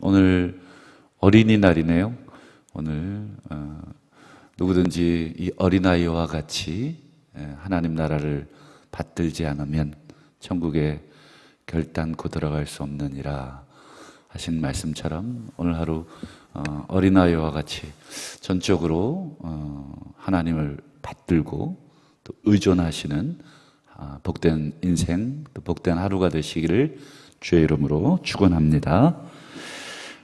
오늘 어린이날이네요. 오늘 누구든지 이 어린아이와 같이 하나님 나라를 받들지 않으면 천국에 결단코 들어갈 수 없느니라 하신 말씀처럼 오늘 하루 어린아이와 같이 전적으로 하나님을 받들고 또 의존하시는 복된 인생, 또 복된 하루가 되시기를 주의 이름으로 축원합니다.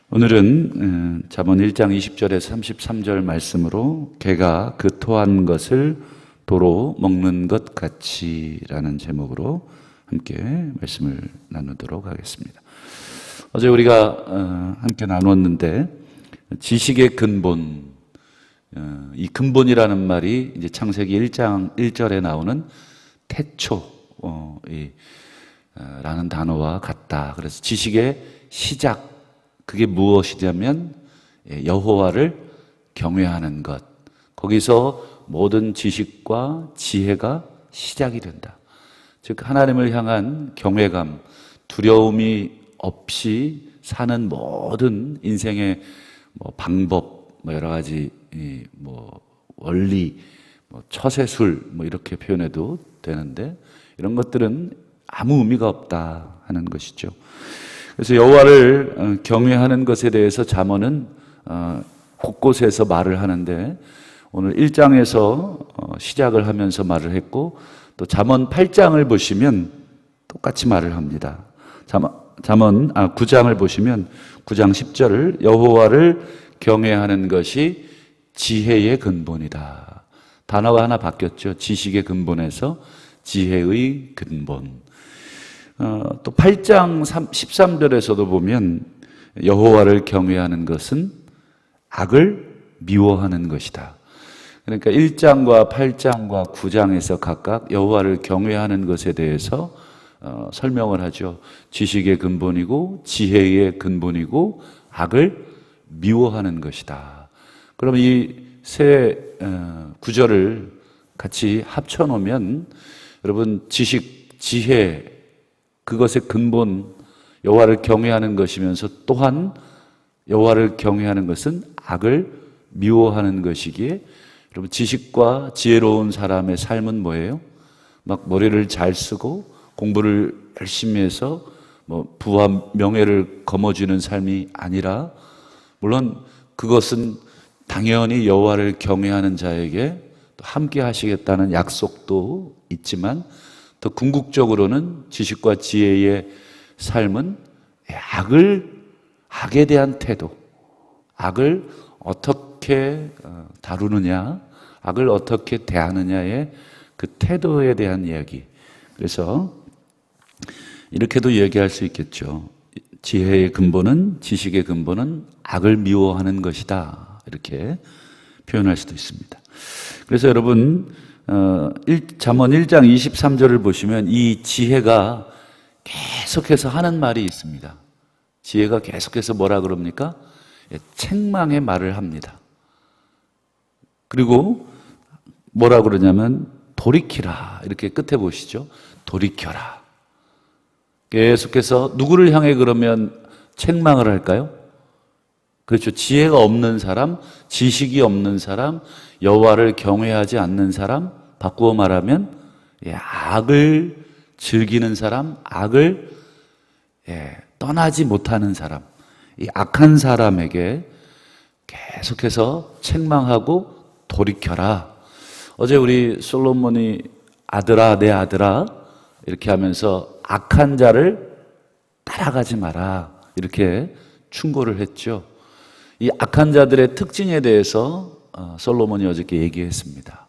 오늘은 잠언 1장 20절에서 33절 말씀으로 개가 그 토한 것을 도로 먹는 것 같이라는 제목으로 함께 말씀을 나누도록 하겠습니다. 어제 우리가 함께 나눴는데 지식의 근본, 이 근본이라는 말이 이제 창세기 1장 1절에 나오는 태초 라는 단어와 같다. 그래서 지식의 시작, 그게 무엇이냐면 여호와를 경외하는 것. 거기서 모든 지식과 지혜가 시작이 된다. 즉 하나님을 향한 경외감, 두려움이 없이 사는 모든 인생의 방법, 여러 가지 원리, 처세술 이렇게 표현해도 되는데 이런 것들은 아무 의미가 없다 하는 것이죠. 그래서 여호와를 경외하는 것에 대해서 잠언은 곳곳에서 말을 하는데 오늘 1장에서 시작을 하면서 말을 했고 또 잠언 8장을 보시면 똑같이 말을 합니다. 잠언 9장을 보시면 9장 10절을 여호와를 경외하는 것이 지혜의 근본이다. 단어가 하나 바뀌었죠. 지식의 근본에서 지혜의 근본. 또 8장 13절에서도 보면 여호와를 경외하는 것은 악을 미워하는 것이다. 그러니까 1장과 8장과 9장에서 각각 여호와를 경외하는 것에 대해서 설명을 하죠. 지식의 근본이고 지혜의 근본이고 악을 미워하는 것이다. 그럼 이 세 구절을 같이 합쳐놓으면 여러분 지식, 지혜 그것의 근본 여호와를 경외하는 것이면서 또한 여호와를 경외하는 것은 악을 미워하는 것이기에 여러분 지식과 지혜로운 사람의 삶은 뭐예요? 막 머리를 잘 쓰고 공부를 열심히 해서 부와 명예를 거머쥐는 삶이 아니라 물론 그것은 당연히 여호와를 경외하는 자에게 함께 하시겠다는 약속도 있지만 더 궁극적으로는 지식과 지혜의 삶은 악에 대한 태도, 악을 어떻게 다루느냐, 악을 어떻게 대하느냐의 그 태도에 대한 이야기. 그래서 이렇게도 얘기할 수 있겠죠. 지혜의 근본은, 지식의 근본은 악을 미워하는 것이다. 이렇게 표현할 수도 있습니다. 그래서 여러분 잠언 1장 23절을 보시면 이 지혜가 계속해서 하는 말이 있습니다. 지혜가 계속해서 뭐라 그럽니까? 책망의 말을 합니다. 그리고 뭐라 그러냐면 돌이키라 이렇게 끝에 보시죠. 돌이켜라. 계속해서 누구를 향해 그러면 책망을 할까요? 그렇죠. 지혜가 없는 사람, 지식이 없는 사람, 여호와를 경외하지 않는 사람, 바꾸어 말하면 악을 즐기는 사람, 악을 떠나지 못하는 사람, 이 악한 사람에게 계속해서 책망하고 돌이켜라. 어제 우리 솔로몬이 아들아 내 아들아 이렇게 하면서 악한 자를 따라가지 마라 이렇게 충고를 했죠. 이 악한 자들의 특징에 대해서 솔로몬이 어저께 얘기했습니다.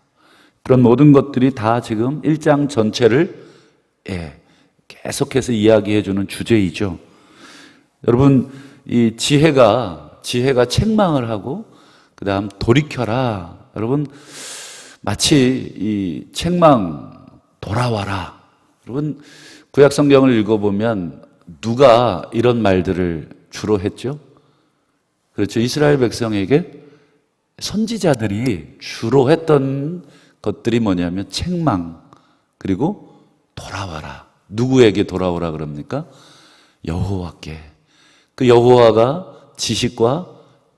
그런 모든 것들이 다 지금 1장 전체를 계속해서 이야기해 주는 주제이죠. 여러분 이 지혜가 책망을 하고 그 다음 돌이켜라. 여러분 마치 이 책망 돌아와라. 여러분 구약 성경을 읽어보면 누가 이런 말들을 주로 했죠? 그렇죠. 이스라엘 백성에게 선지자들이 주로 했던 것들이 뭐냐면 책망 그리고 돌아와라. 누구에게 돌아오라 그럽니까? 여호와께. 그 여호와가 지식과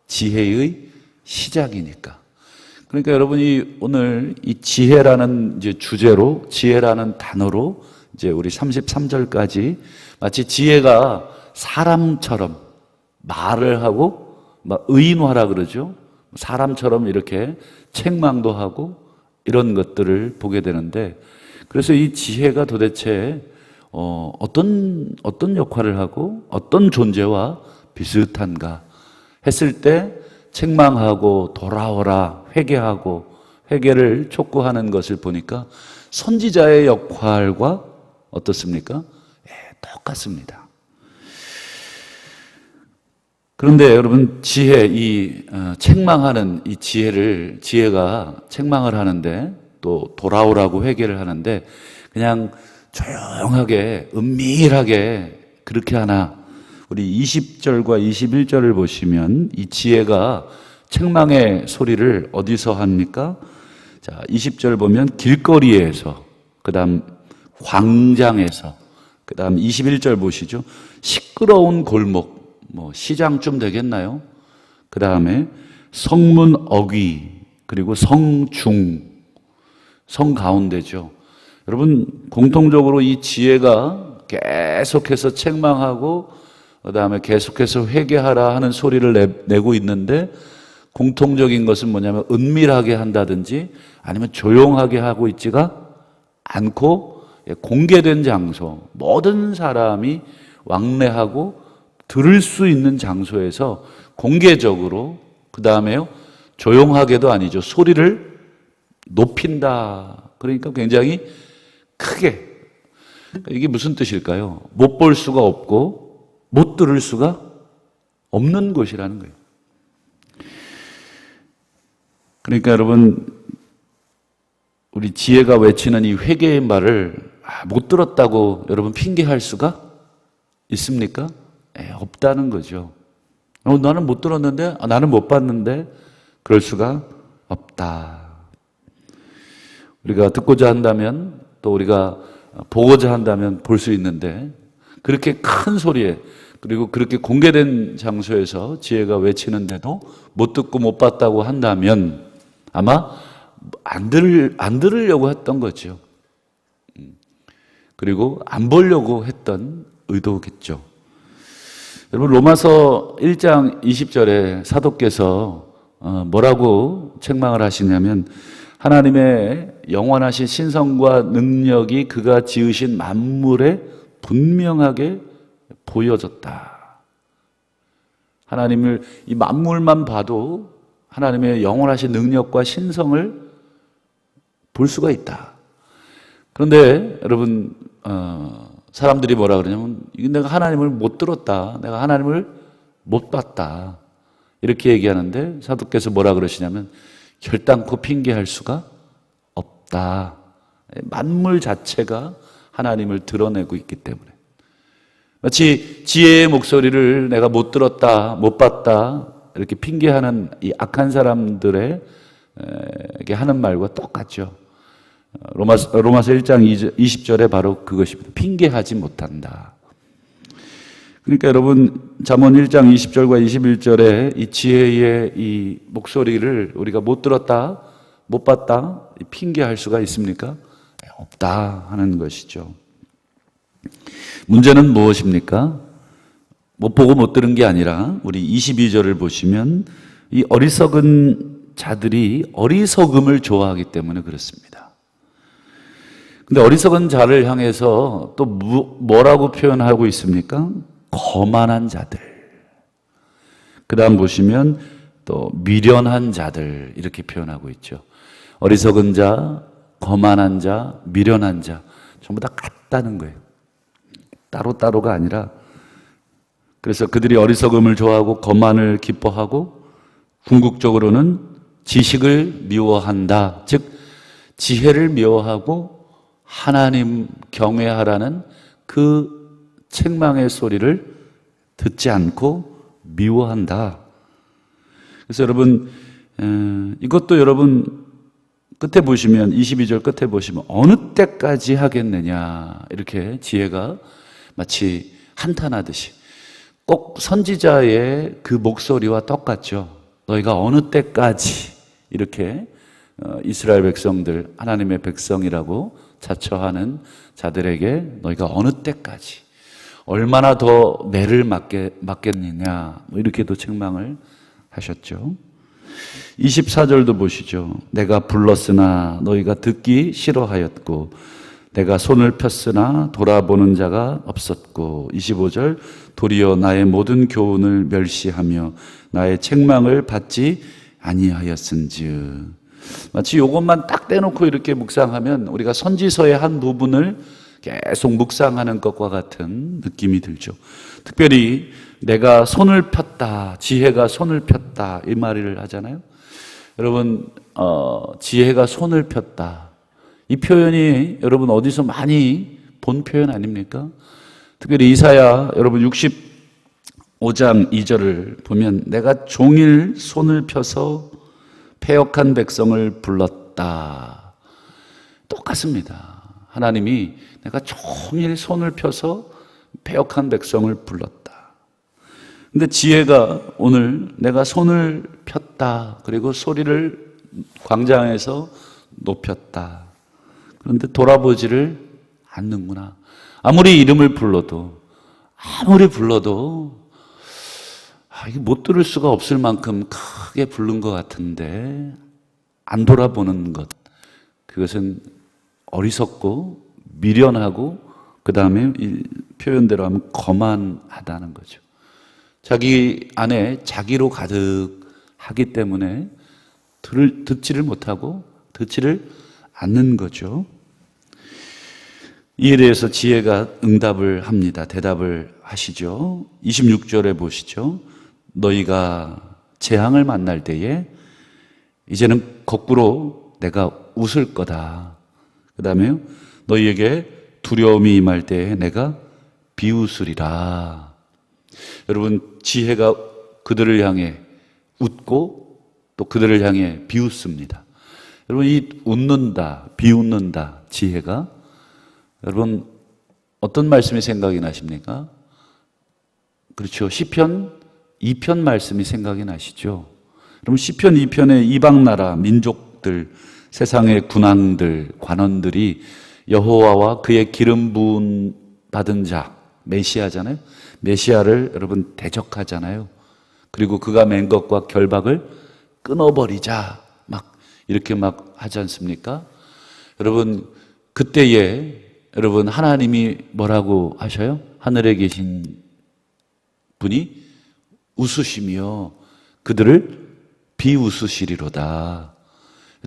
지혜의 시작이니까. 그러니까 여러분이 오늘 이 지혜라는 이제 주제로, 지혜라는 단어로 이제 우리 33절까지 마치 지혜가 사람처럼 말을 하고 막 의인화라 그러죠. 사람처럼 이렇게 책망도 하고 이런 것들을 보게 되는데, 그래서 이 지혜가 도대체 어떤 역할을 하고 어떤 존재와 비슷한가 했을 때 책망하고 돌아오라 회개하고 회개를 촉구하는 것을 보니까 선지자의 역할과 어떻습니까? 똑같습니다. 그런데 여러분, 책망하는 이 지혜가 책망을 하는데 또 돌아오라고 회개를 하는데 그냥 조용하게 은밀하게 그렇게 하나? 우리 20절과 21절을 보시면 이 지혜가 책망의 소리를 어디서 합니까? 자, 20절 보면 길거리에서, 그 다음 광장에서, 그 다음 21절 보시죠. 시끄러운 골목, 시장쯤 되겠나요? 그 다음에 성문 어귀, 그리고 성중, 성 가운데죠. 여러분, 공통적으로 이 지혜가 계속해서 책망하고 그 다음에 계속해서 회개하라 하는 소리를 내고 있는데, 공통적인 것은 뭐냐면 은밀하게 한다든지 아니면 조용하게 하고 있지가 않고 공개된 장소, 모든 사람이 왕래하고 들을 수 있는 장소에서 공개적으로, 그 다음에요 조용하게도 아니죠, 소리를 높인다. 그러니까 굉장히 크게. 이게 무슨 뜻일까요? 못 볼 수가 없고 못 들을 수가 없는 곳이라는 거예요. 그러니까 여러분, 우리 지혜가 외치는 이 회개의 말을 못 들었다고 여러분 핑계할 수가 있습니까? 없다는 거죠. 나는 못 들었는데, 나는 못 봤는데, 그럴 수가 없다. 우리가 듣고자 한다면, 또 우리가 보고자 한다면 볼 수 있는데, 그렇게 큰 소리에, 그리고 그렇게 공개된 장소에서 지혜가 외치는데도 못 듣고 못 봤다고 한다면 아마 안 들으려고 했던 거죠. 그리고 안 보려고 했던 의도겠죠. 여러분, 로마서 1장 20절에 사도께서 뭐라고 책망을 하시냐면, 하나님의 영원하신 신성과 능력이 그가 지으신 만물에 분명하게 보여졌다. 하나님을, 이 만물만 봐도 하나님의 영원하신 능력과 신성을 볼 수가 있다. 그런데 여러분, 사람들이 뭐라 그러냐면, 내가 하나님을 못 들었다, 내가 하나님을 못 봤다, 이렇게 얘기하는데 사도께서 뭐라 그러시냐면, 결단코 핑계할 수가 없다. 만물 자체가 하나님을 드러내고 있기 때문에. 마치 지혜의 목소리를 내가 못 들었다, 못 봤다, 이렇게 핑계하는 이 악한 사람들에게 하는 말과 똑같죠. 로마서 1장 20절에 바로 그것입니다. 핑계하지 못한다. 그러니까 여러분, 잠언 1장 20절과 21절에 이 지혜의 이 목소리를 우리가 못 들었다, 못 봤다, 핑계할 수가 있습니까? 없다 하는 것이죠. 문제는 무엇입니까? 못 보고 못 들은 게 아니라 우리 22절을 보시면 이 어리석은 자들이 어리석음을 좋아하기 때문에 그렇습니다. 근데 어리석은 자를 향해서 또 뭐라고 표현하고 있습니까? 거만한 자들. 그 다음 보시면 또 미련한 자들, 이렇게 표현하고 있죠. 어리석은 자, 거만한 자, 미련한 자, 전부 다 같다는 거예요. 따로따로가 아니라. 그래서 그들이 어리석음을 좋아하고 거만을 기뻐하고 궁극적으로는 지식을 미워한다. 즉 지혜를 미워하고 하나님 경외하라는 그 책망의 소리를 듣지 않고 미워한다. 그래서 여러분, 이것도 여러분 끝에 보시면, 22절 끝에 보시면 어느 때까지 하겠느냐, 이렇게 지혜가 마치 한탄하듯이 꼭 선지자의 그 목소리와 똑같죠. 너희가 어느 때까지 이렇게 이스라엘 백성들, 하나님의 백성이라고 자처하는 자들에게 너희가 어느 때까지 얼마나 더 매를 맞겠느냐, 뭐 이렇게도 책망을 하셨죠. 24절도 보시죠. 내가 불렀으나 너희가 듣기 싫어하였고 내가 손을 폈으나 돌아보는 자가 없었고 25절 도리어 나의 모든 교훈을 멸시하며 나의 책망을 받지 아니하였은즉. 마치 이것만 딱 떼놓고 이렇게 묵상하면 우리가 선지서의 한 부분을 계속 묵상하는 것과 같은 느낌이 들죠. 특별히 내가 손을 폈다, 지혜가 손을 폈다 이 말을 하잖아요. 여러분 지혜가 손을 폈다, 이 표현이 여러분 어디서 많이 본 표현 아닙니까? 특별히 이사야 여러분 65장 2절을 보면 내가 종일 손을 펴서 패역한 백성을 불렀다. 똑같습니다. 하나님이 내가 종일 손을 펴서 패역한 백성을 불렀다. 근데 지혜가 오늘 내가 손을 폈다, 그리고 소리를 광장에서 높였다. 그런데 돌아보지를 않는구나. 아무리 이름을 불러도 이게 못 들을 수가 없을 만큼 크게 부른 것 같은데 안 돌아보는 것, 그것은 어리석고 미련하고 그 다음에 이 표현대로 하면 거만하다는 거죠. 자기 안에 자기로 가득하기 때문에 듣지를 못하고 듣지를 않는 거죠. 이에 대해서 지혜가 응답을 합니다. 대답을 하시죠. 26절에 보시죠. 너희가 재앙을 만날 때에 이제는 거꾸로 내가 웃을 거다. 그 다음에 너희에게 두려움이 임할 때에 내가 비웃으리라. 여러분, 지혜가 그들을 향해 웃고 또 그들을 향해 비웃습니다. 여러분, 이 웃는다, 비웃는다 지혜가 여러분 어떤 말씀이 생각이 나십니까? 그렇죠. 시편 2편 말씀이 생각이 나시죠. 여러분 시편 2편의 이방 나라 민족들, 세상의 군왕들, 관원들이 여호와와 그의 기름 부은 받은 자, 메시아잖아요. 메시아를 여러분 대적하잖아요. 그리고 그가 맨 것과 결박을 끊어버리자 막 이렇게 막 하지 않습니까? 여러분 그때에 여러분 하나님이 뭐라고 하셔요? 하늘에 계신 분이 웃으시며 그들을 비웃으시리로다.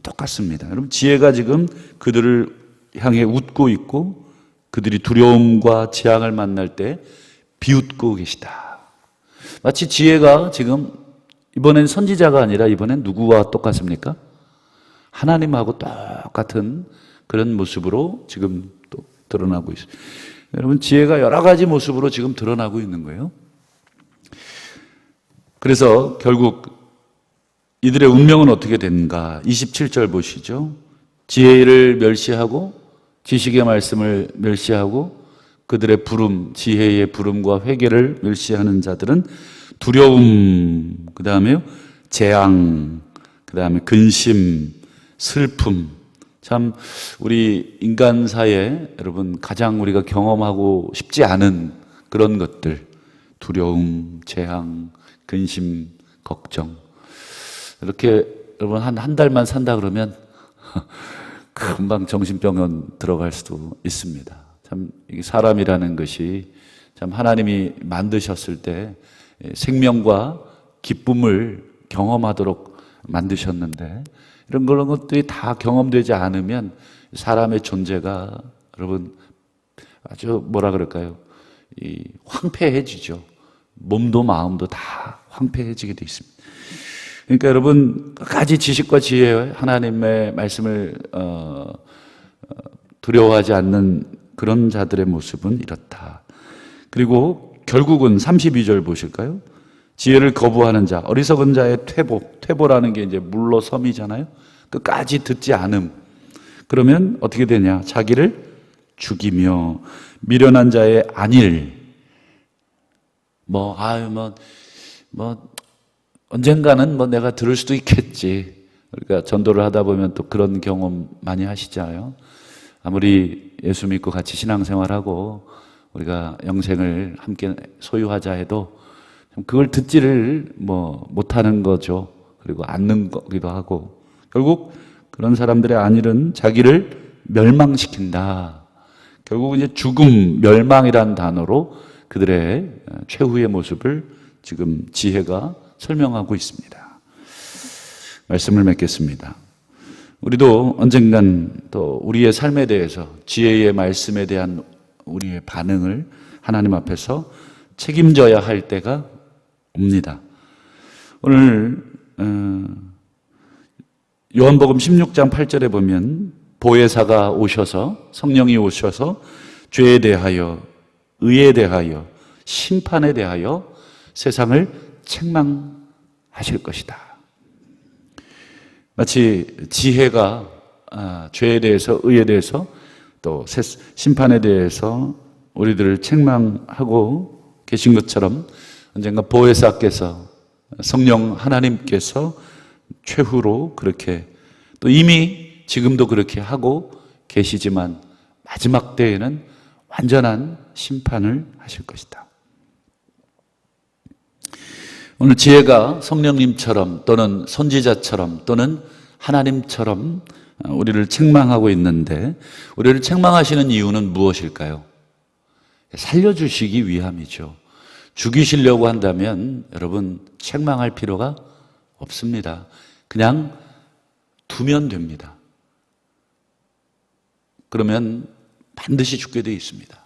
똑같습니다. 여러분 지혜가 지금 그들을 향해 웃고 있고 그들이 두려움과 재앙을 만날 때 비웃고 계시다. 마치 지혜가 지금 이번엔 선지자가 아니라 이번엔 누구와 똑같습니까? 하나님하고 똑같은 그런 모습으로 지금 또 드러나고 있어요. 여러분 지혜가 여러 가지 모습으로 지금 드러나고 있는 거예요. 그래서 결국 이들의 운명은 어떻게 됐는가? 27절 보시죠. 지혜를 멸시하고 지식의 말씀을 멸시하고 그들의 부름, 지혜의 부름과 회개를 멸시하는 자들은 두려움, 그 다음에 재앙, 그 다음에 근심, 슬픔. 참 우리 인간사에 여러분 가장 우리가 경험하고 싶지 않은 그런 것들, 두려움, 재앙, 근심, 걱정. 이렇게 여러분 한 달만 산다 그러면 금방 정신병원 들어갈 수도 있습니다. 참 이게 사람이라는 것이 참 하나님이 만드셨을 때 생명과 기쁨을 경험하도록 만드셨는데 이런 것들이 다 경험되지 않으면 사람의 존재가 여러분 아주 뭐라 그럴까요? 황폐해지죠. 몸도 마음도 다 황폐해지게 되어 있습니다. 그러니까 여러분 끝까지 지식과 지혜 하나님의 말씀을 두려워하지 않는 그런 자들의 모습은 이렇다. 그리고 결국은 32절 보실까요? 지혜를 거부하는 자, 어리석은 자의 퇴보라는 게 이제 물러섬이잖아요. 끝까지 듣지 않음. 그러면 어떻게 되냐? 자기를 죽이며 미련한 자의 안일, 언젠가는 내가 들을 수도 있겠지. 그러니까 전도를 하다 보면 또 그런 경험 많이 하시잖아요. 아무리 예수 믿고 같이 신앙생활하고 우리가 영생을 함께 소유하자 해도 그걸 듣지를 못하는 거죠. 그리고 않는 거기도 하고 결국 그런 사람들의 안일은 자기를 멸망시킨다. 결국 이제 죽음, 멸망이란 단어로 그들의 최후의 모습을 지금 지혜가 설명하고 있습니다. 말씀을 맺겠습니다. 우리도 언젠간 또 우리의 삶에 대해서 지혜의 말씀에 대한 우리의 반응을 하나님 앞에서 책임져야 할 때가 옵니다. 오늘 요한복음 16장 8절에 보면 보혜사가 오셔서 성령이 오셔서 죄에 대하여 의에 대하여 심판에 대하여 세상을 책망하실 것이다. 마치 지혜가 죄에 대해서 의에 대해서 또 심판에 대해서 우리들을 책망하고 계신 것처럼 언젠가 보혜사께서 성령 하나님께서 최후로 그렇게 또 이미 지금도 그렇게 하고 계시지만 마지막 때에는 완전한 심판을 하실 것이다. 오늘 지혜가 성령님처럼 또는 선지자처럼 또는 하나님처럼 우리를 책망하고 있는데 우리를 책망하시는 이유는 무엇일까요? 살려주시기 위함이죠. 죽이시려고 한다면 여러분 책망할 필요가 없습니다. 그냥 두면 됩니다. 그러면 반드시 죽게 되어 있습니다.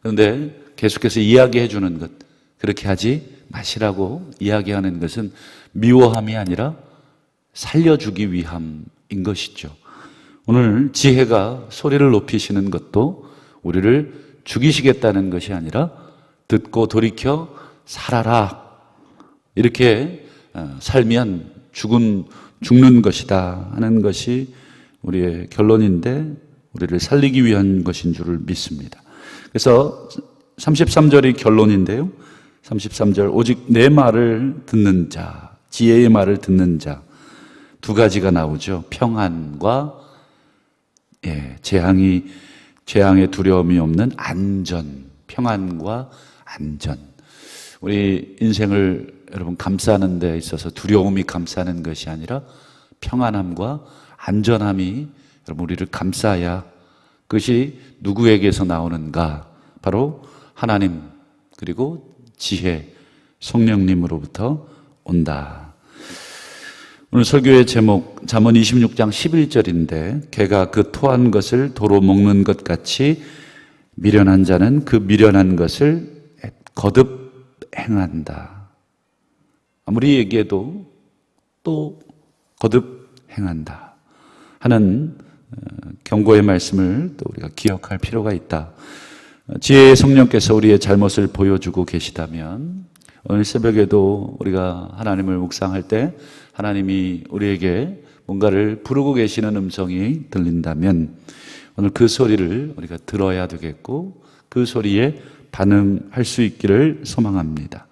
그런데 계속해서 이야기해 주는 것, 그렇게 하지 마시라고 이야기하는 것은 미워함이 아니라 살려주기 위함인 것이죠. 오늘 지혜가 소리를 높이시는 것도 우리를 죽이시겠다는 것이 아니라 듣고 돌이켜 살아라. 이렇게 살면 죽는 것이다 하는 것이 우리의 결론인데 우리를 살리기 위한 것인 줄을 믿습니다. 그래서 33절이 결론인데요. 33절 오직 내 말을 듣는 자, 지혜의 말을 듣는 자 두 가지가 나오죠. 평안과 재앙의 두려움이 없는 안전, 평안과 안전. 우리 인생을 여러분 감싸는 데 있어서 두려움이 감싸는 것이 아니라 평안함과 안전함이 여러분 우리를 감싸야 그것이 누구에게서 나오는가? 바로 하나님 그리고 지혜, 성령님으로부터 온다. 오늘 설교의 제목 잠언 26장 11절인데 개가 그 토한 것을 도로 먹는 것 같이 미련한 자는 그 미련한 것을 거듭 행한다. 아무리 얘기해도 또 거듭 행한다 하는 경고의 말씀을 또 우리가 기억할 필요가 있다. 지혜의 성령께서 우리의 잘못을 보여주고 계시다면 오늘 새벽에도 우리가 하나님을 묵상할 때 하나님이 우리에게 뭔가를 부르고 계시는 음성이 들린다면 오늘 그 소리를 우리가 들어야 되겠고 그 소리에 반응할 수 있기를 소망합니다.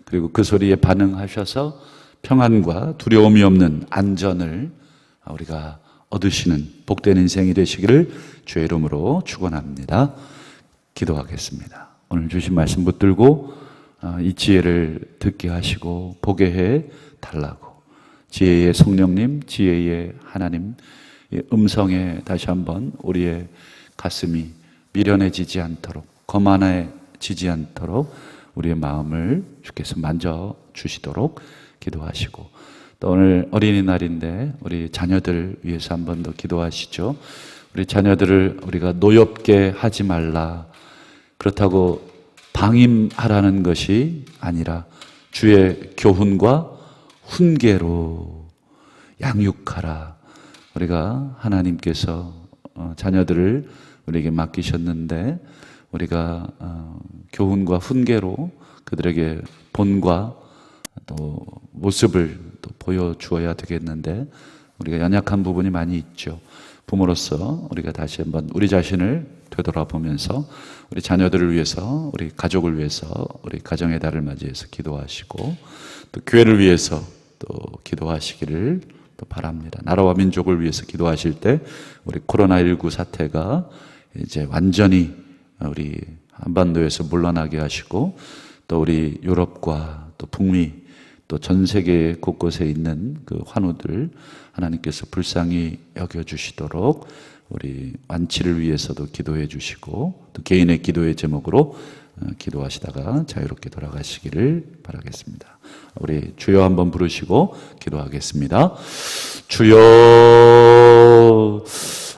그리고 그 소리에 반응하셔서 평안과 두려움이 없는 안전을 우리가 얻으시는 복된 인생이 되시기를 주의 이름으로 축원합니다. 기도하겠습니다. 오늘 주신 말씀 붙들고 이 지혜를 듣게 하시고 보게 해 달라고 지혜의 성령님, 지혜의 하나님 음성에 다시 한번 우리의 가슴이 미련해지지 않도록 거만해지지 않도록 우리의 마음을 주께서 만져주시도록 기도하시고 또 오늘 어린이날인데 우리 자녀들 위해서 한 번 더 기도하시죠. 우리 자녀들을 우리가 노엽게 하지 말라. 그렇다고 방임하라는 것이 아니라 주의 교훈과 훈계로 양육하라. 우리가 하나님께서 자녀들을 우리에게 맡기셨는데 우리가 교훈과 훈계로 그들에게 본과 또 모습을 또 보여주어야 되겠는데 우리가 연약한 부분이 많이 있죠. 부모로서 우리가 다시 한번 우리 자신을 되돌아보면서 우리 자녀들을 위해서, 우리 가족을 위해서, 우리 가정의 달을 맞이해서 기도하시고 또 교회를 위해서 또 기도하시기를 또 바랍니다. 나라와 민족을 위해서 기도하실 때 우리 코로나19 사태가 이제 완전히 우리 한반도에서 물러나게 하시고 또 우리 유럽과 또 북미 또 전 세계 곳곳에 있는 그 환우들 하나님께서 불쌍히 여겨주시도록 우리 완치를 위해서도 기도해 주시고 또 개인의 기도의 제목으로 기도하시다가 자유롭게 돌아가시기를 바라겠습니다. 우리 주여 한번 부르시고 기도하겠습니다. 주여